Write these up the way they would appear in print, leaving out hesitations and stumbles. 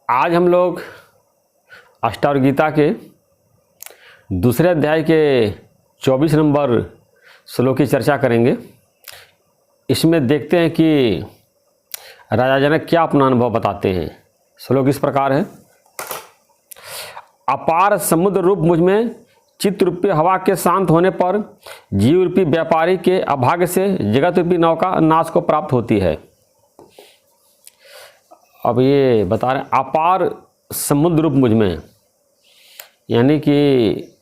आज हम लोग अष्टावक्र गीता के दूसरे अध्याय के 24 नंबर श्लोक की चर्चा करेंगे। इसमें देखते हैं कि राजा जनक क्या अपना अनुभव बताते हैं। श्लोक इस प्रकार है। अपार समुद्र रूप मुझ में चित्त रूपी हवा के शांत होने पर जीव रूपी व्यापारी के अभाग्य से जगत रूपी नौका नाश को प्राप्त होती है। अब ये बता रहे हैं अपार समुद्र रूप मुझ में, यानी कि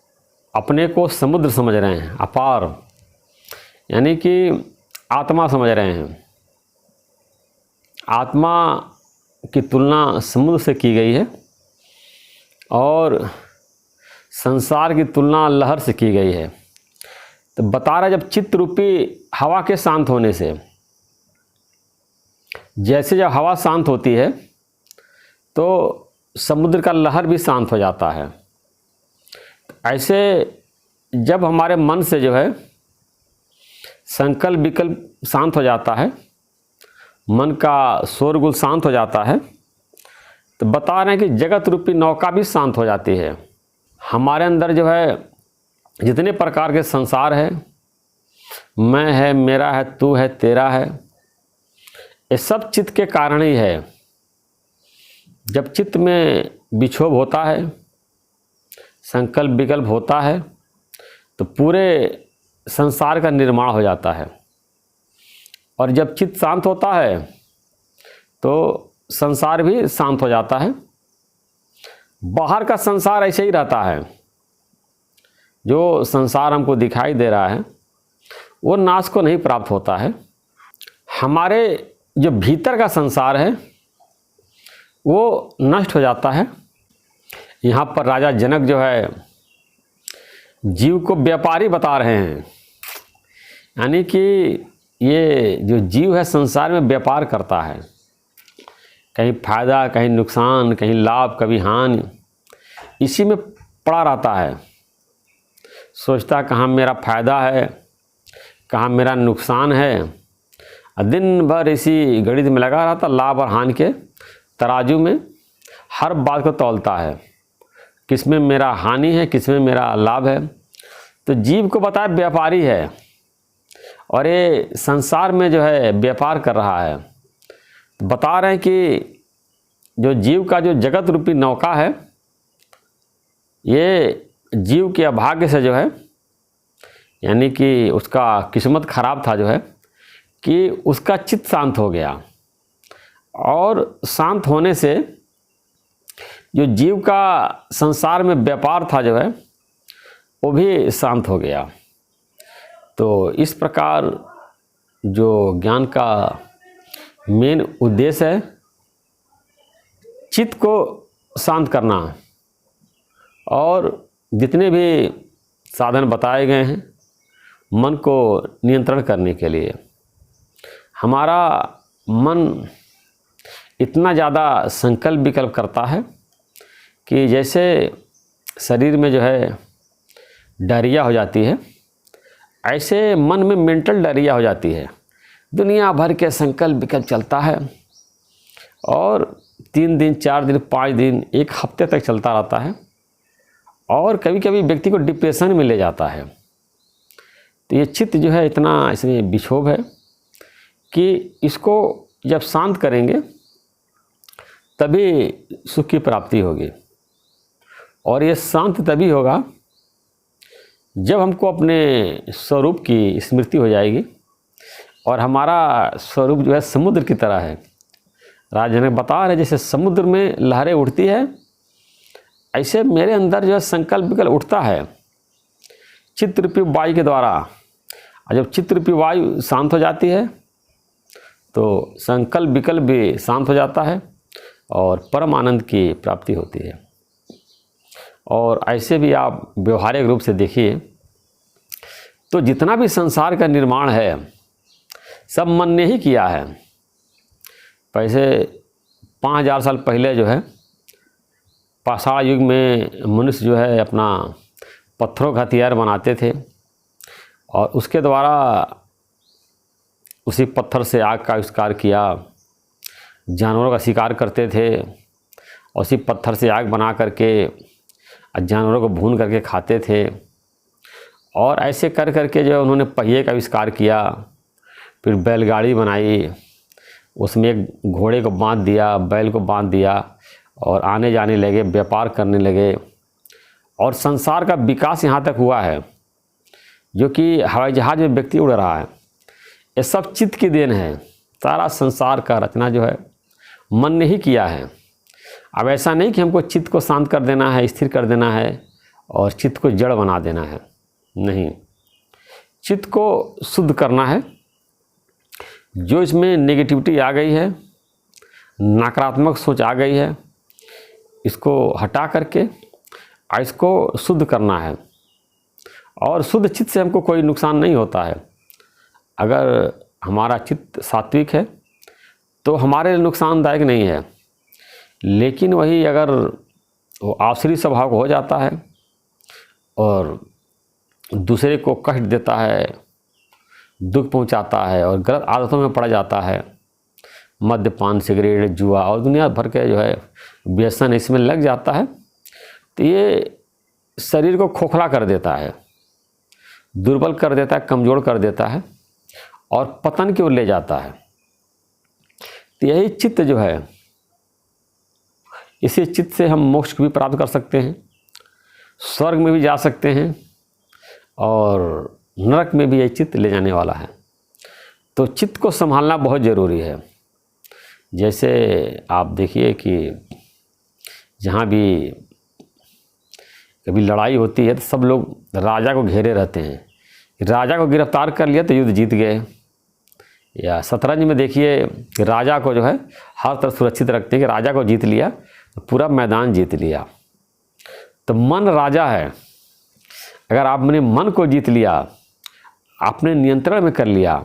अपने को समुद्र समझ रहे हैं। अपार यानी कि आत्मा समझ रहे हैं। आत्मा की तुलना समुद्र से की गई है और संसार की तुलना लहर से की गई है। तो बता रहा जब चित्त रूपी हवा के शांत होने से, जैसे जब हवा शांत होती है तो समुद्र का लहर भी शांत हो जाता है। ऐसे जब हमारे मन से जो है संकल्प विकल्प शांत हो जाता है, मन का शोरगुल शांत हो जाता है, तो बता रहे हैं कि जगत रूपी नौका भी शांत हो जाती है। हमारे अंदर जो है जितने प्रकार के संसार है, मैं है, मेरा है, तू है, तेरा है, ये सब चित्त के कारण ही है। जब चित्त में विक्षोभ होता है, संकल्प विकल्प होता है, तो पूरे संसार का निर्माण हो जाता है। और जब चित्त शांत होता है तो संसार भी शांत हो जाता है। बाहर का संसार ऐसे ही रहता है। जो संसार हमको दिखाई दे रहा है वो नाश को नहीं प्राप्त होता है। हमारे जो भीतर का संसार है वो नष्ट हो जाता है। यहाँ पर राजा जनक जो है जीव को व्यापारी बता रहे हैं, यानी कि ये जो जीव है संसार में व्यापार करता है। कहीं फायदा, कहीं नुकसान, कहीं लाभ, कभी हानि, इसी में पड़ा रहता है। सोचता कहाँ मेरा फायदा है, कहाँ मेरा नुकसान है, और दिन भर इसी गणित में लगा रहता। लाभ और हानि के तराजू में हर बात को तौलता है, किसमें मेरा हानि है, किसमें मेरा लाभ है। तो जीव को बताया व्यापारी है और ये संसार में जो है व्यापार कर रहा है। बता रहे हैं कि जो जीव का जो जगत रूपी नौका है, ये जीव के अभाग्य से जो है, यानी कि उसका किस्मत खराब था जो है, कि उसका चित्त शांत हो गया। और शांत होने से जो जीव का संसार में व्यापार था जो है वो भी शांत हो गया। तो इस प्रकार जो ज्ञान का मेन उद्देश्य है चित्त को शांत करना, और जितने भी साधन बताए गए हैं मन को नियंत्रण करने के लिए। हमारा मन इतना ज़्यादा संकल्प विकल्प करता है कि जैसे शरीर में जो है डायरिया हो जाती है, ऐसे मन में मेंटल डायरिया हो जाती है। दुनिया भर के संकल्प विकल्प चलता है और 3 दिन, 4 दिन, 5 दिन, 1 हफ्ते तक चलता रहता है, और कभी कभी व्यक्ति को डिप्रेशन में ले जाता है। तो ये चित्त जो है इतना इसमें विक्षोभ है कि इसको जब शांत करेंगे तभी सुख की प्राप्ति होगी। और ये शांत तभी होगा जब हमको अपने स्वरूप की स्मृति हो जाएगी, और हमारा स्वरूप जो है समुद्र की तरह है। राजा ने बता रहे जैसे समुद्र में लहरें उठती है, ऐसे मेरे अंदर जो है संकल्प विकल्प उठता है चित्त रूपी वायु के द्वारा। और जब चित्त रूपी वायु शांत हो जाती है तो संकल्प विकल्प भी शांत हो जाता है और परम आनंद की प्राप्ति होती है। और ऐसे भी आप व्यवहारिक रूप से देखिए तो जितना भी संसार का निर्माण है सब मन ने ही किया है। वैसे 5000 साल पहले जो है पाषाण युग में मनुष्य जो है अपना पत्थरों का हथियार बनाते थे, और उसके द्वारा उसी पत्थर से आग का आविष्कार किया। जानवरों का शिकार करते थे और उसी पत्थर से आग बना करके जानवरों को भून करके खाते थे। और ऐसे कर करके जो उन्होंने पहिए का आविष्कार किया, फिर बैलगाड़ी बनाई, उसमें एक घोड़े को बांध दिया, बैल को बांध दिया और आने जाने लगे, व्यापार करने लगे। और संसार का विकास यहाँ तक हुआ है, जो कि हवाई जहाज़ में व्यक्ति उड़ रहा है, ये सब चित्त की देन है। सारा संसार का रचना जो है मन ने ही किया है। अब ऐसा नहीं कि हमको चित्त को शांत कर देना है, स्थिर कर देना है और चित्त को जड़ बना देना है, नहीं। चित्त को शुद्ध करना है। जो इसमें नेगेटिविटी आ गई है, नकारात्मक सोच आ गई है, इसको हटा करके इसको शुद्ध करना है। और शुद्ध चित्त से हमको कोई नुकसान नहीं होता है। अगर हमारा चित्त सात्विक है तो हमारे लिए नुकसानदायक नहीं है, लेकिन वही अगर वो आसुरी स्वभाव हो जाता है और दूसरे को कष्ट देता है, दुख पहुंचाता है और गलत आदतों में पड़ जाता है, मद्यपान, सिगरेट, जुआ और दुनिया भर के जो है व्यसन इसमें लग जाता है, तो ये शरीर को खोखला कर देता है, दुर्बल कर देता है, कमज़ोर कर देता है और पतन की ओर ले जाता है। तो यही चित्त जो है, इसी चित्त से हम मोक्ष को भी प्राप्त कर सकते हैं, स्वर्ग में भी जा सकते हैं और नरक में भी यही चित्त ले जाने वाला है। तो चित्त को संभालना बहुत ज़रूरी है। जैसे आप देखिए कि जहाँ भी कभी लड़ाई होती है तो सब लोग राजा को घेरे रहते हैं। राजा को गिरफ्तार कर लिया तो युद्ध जीत गए। या शतरंज में देखिए कि राजा को जो है हर तरफ सुरक्षित रखते हैं कि राजा को जीत लिया तो पूरा मैदान जीत लिया। तो मन राजा है। अगर आपने मन को जीत लिया, आपने नियंत्रण में कर लिया,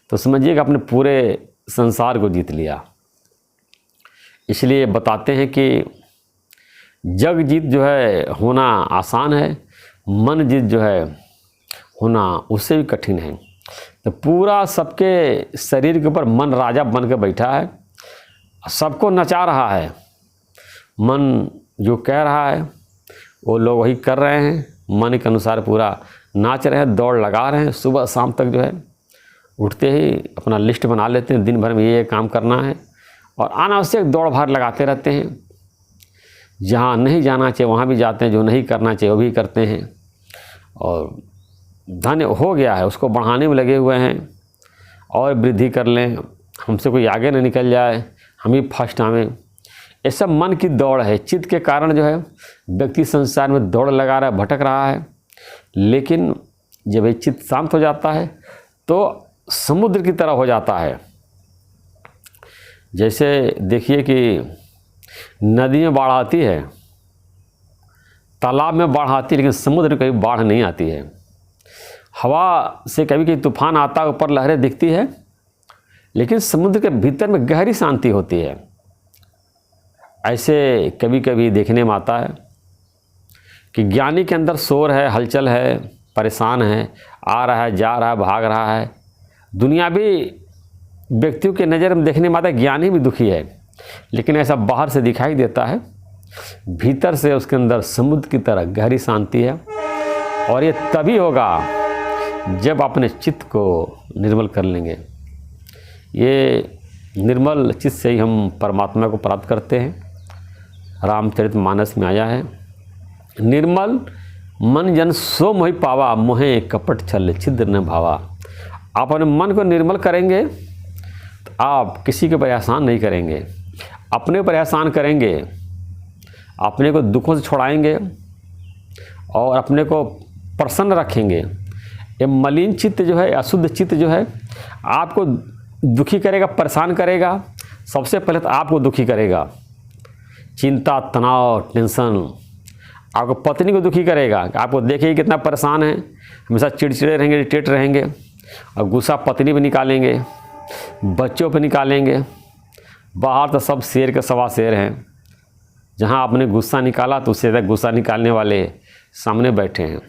तो समझिएगा आपने पूरे संसार को जीत लिया। इसलिए बताते हैं कि जग जीत जो है होना आसान है, मन जीत जो है होना उससे भी कठिन है। तो पूरा सबके शरीर के ऊपर मन राजा बन के बैठा है, सबको नचा रहा है। मन जो कह रहा है वो लोग वही कर रहे हैं, मन के अनुसार पूरा नाच रहे हैं, दौड़ लगा रहे हैं। सुबह शाम तक जो है उठते ही अपना लिस्ट बना लेते हैं, दिन भर में ये काम करना है और अनावश्यक दौड़ भाग लगाते रहते हैं। जहाँ नहीं जाना चाहिए वहाँ भी जाते हैं, जो नहीं करना चाहिए वो भी करते हैं। और धन हो गया है उसको बढ़ाने में लगे हुए हैं और वृद्धि कर लें, हमसे कोई आगे न निकल जाए, हम ही फर्स्ट आवें। ये सब मन की दौड़ है। चित्त के कारण जो है व्यक्ति संसार में दौड़ लगा रहा है, भटक रहा है। लेकिन जब ये चित्त शांत हो जाता है तो समुद्र की तरह हो जाता है। जैसे देखिए कि नदी में बाढ़ आती है, तालाब में बाढ़ आती है, लेकिन समुद्र में कभी बाढ़ नहीं आती है। हवा से कभी कभी तूफान आता है, ऊपर लहरें दिखती है, लेकिन समुद्र के भीतर में गहरी शांति होती है। ऐसे कभी कभी देखने में आता है कि ज्ञानी के अंदर शोर है, हलचल है, परेशान है, आ रहा है, जा रहा है, भाग रहा है। दुनियावी व्यक्तियों के नज़र में देखने में आता है ज्ञानी भी दुखी है, लेकिन ऐसा बाहर से दिखाई देता है, भीतर से उसके अंदर समुद्र की तरह गहरी शांति है। और ये तभी होगा जब अपने चित्त को निर्मल कर लेंगे। ये निर्मल चित्त से ही हम परमात्मा को प्राप्त करते हैं। रामचरितमानस में आया है, निर्मल मन जन सो मोहि पावा, मोहे कपट छल छिद्र न भावा। आप अपने मन को निर्मल करेंगे तो आप किसी के ऊपर एहसान नहीं करेंगे, अपने ऊपर एहसान करेंगे, अपने को दुखों से छुड़ाएंगे और अपने को प्रसन्न रखेंगे। ये मलिन चित्त जो है, अशुद्ध चित्त जो है आपको दुखी करेगा, परेशान करेगा। सबसे पहले तो आपको दुखी करेगा। चिंता, तनाव, टेंशन आपको पत्नी को दुखी करेगा। आपको देखिए कितना परेशान है, हमेशा चिड़चिड़े रहेंगे, इरिटेट रहेंगे और गुस्सा पत्नी पे निकालेंगे, बच्चों पे निकालेंगे। बाहर तो सब शेर के सवा शेर हैं। जहाँ आपने गुस्सा निकाला तो उससे ज़्यादा गुस्सा निकालने वाले सामने बैठे हैं।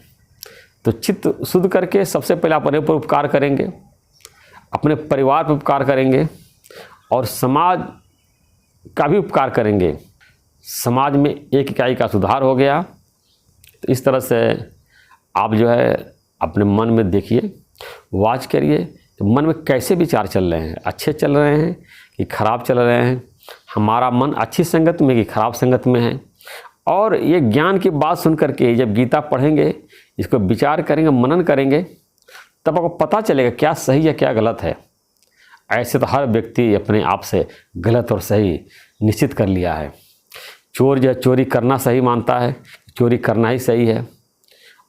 तो चित्त शुद्ध करके सबसे पहले अपने ऊपर उपकार करेंगे, अपने परिवार पर उपकार करेंगे और समाज का भी उपकार करेंगे। समाज में एक इकाई का सुधार हो गया। तो इस तरह से आप जो है अपने मन में देखिए, वाच करिए कि मन में कैसे विचार चल रहे हैं, अच्छे चल रहे हैं कि खराब चल रहे हैं, हमारा मन अच्छी संगत में कि खराब संगत में है। और ये ज्ञान की बात सुन करके जब गीता पढ़ेंगे, इसको विचार करेंगे, मनन करेंगे, तब आपको पता चलेगा क्या सही है क्या गलत है। ऐसे तो हर व्यक्ति अपने आप से गलत और सही निश्चित कर लिया है। चोर जो चोरी करना सही मानता है, चोरी करना ही सही है,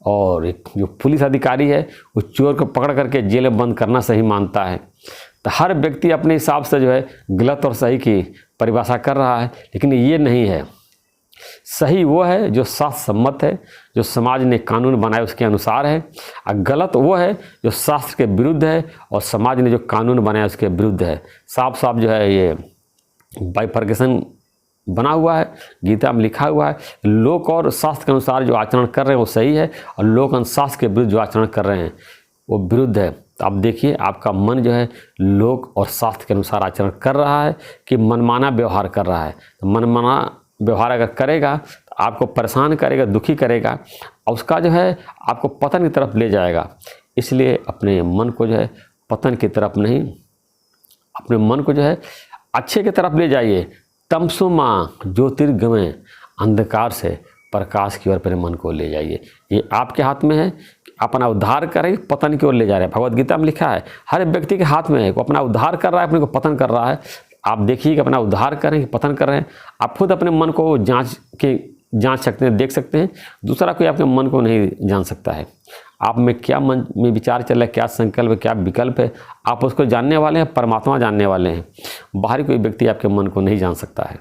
और एक जो पुलिस अधिकारी है वो चोर को पकड़ करके जेल में बंद करना सही मानता है। तो हर व्यक्ति अपने हिसाब से जो है गलत और सही की परिभाषा कर रहा है, लेकिन ये नहीं है। सही वो है जो शास्त्र सम्मत है, जो समाज ने कानून बनाए उसके अनुसार है, और गलत वो है जो शास्त्र के विरुद्ध है और समाज ने जो कानून बनाया उसके विरुद्ध है। साफ साफ जो है ये बाइफर्केशन बना हुआ है, गीता में लिखा हुआ है। लोक और शास्त्र के अनुसार जो आचरण कर रहे हैं वो सही है, और लोक और शास्त्र के विरुद्ध जो आचरण कर रहे हैं वो विरुद्ध है। तो आप देखिए आपका मन जो है लोक और शास्त्र के अनुसार आचरण कर रहा है कि मनमाना व्यवहार कर रहा है। तो मनमाना व्यवहार अगर करेगा तो आपको परेशान करेगा, दुखी करेगा, और उसका जो है आपको पतन की तरफ ले जाएगा। इसलिए अपने मन को जो है पतन की तरफ नहीं, अपने मन को जो है अच्छे की तरफ ले जाइए। तमसो माँ ज्योतिर्गमय, अंधकार से प्रकाश की ओर अपने मन को ले जाइए। ये आपके हाथ में है कि अपना उद्धार करें, पतन की ओर ले जा रहे हैं। भगवद गीता में लिखा है हर व्यक्ति के हाथ में है, वो अपना उद्धार कर रहा है, अपने को पतन कर रहा है। आप देखिए कि अपना उद्धार करें कि पतन कर रहे हैं। आप खुद अपने मन को जांच सकते हैं, देख सकते हैं। दूसरा कोई आपके मन को नहीं जान सकता है। आप में क्या मन में विचार चल रहा है, क्या संकल्प है, क्या विकल्प है, आप उसको जानने वाले हैं, परमात्मा जानने वाले हैं। बाहरी कोई व्यक्ति आपके मन को नहीं जान सकता है।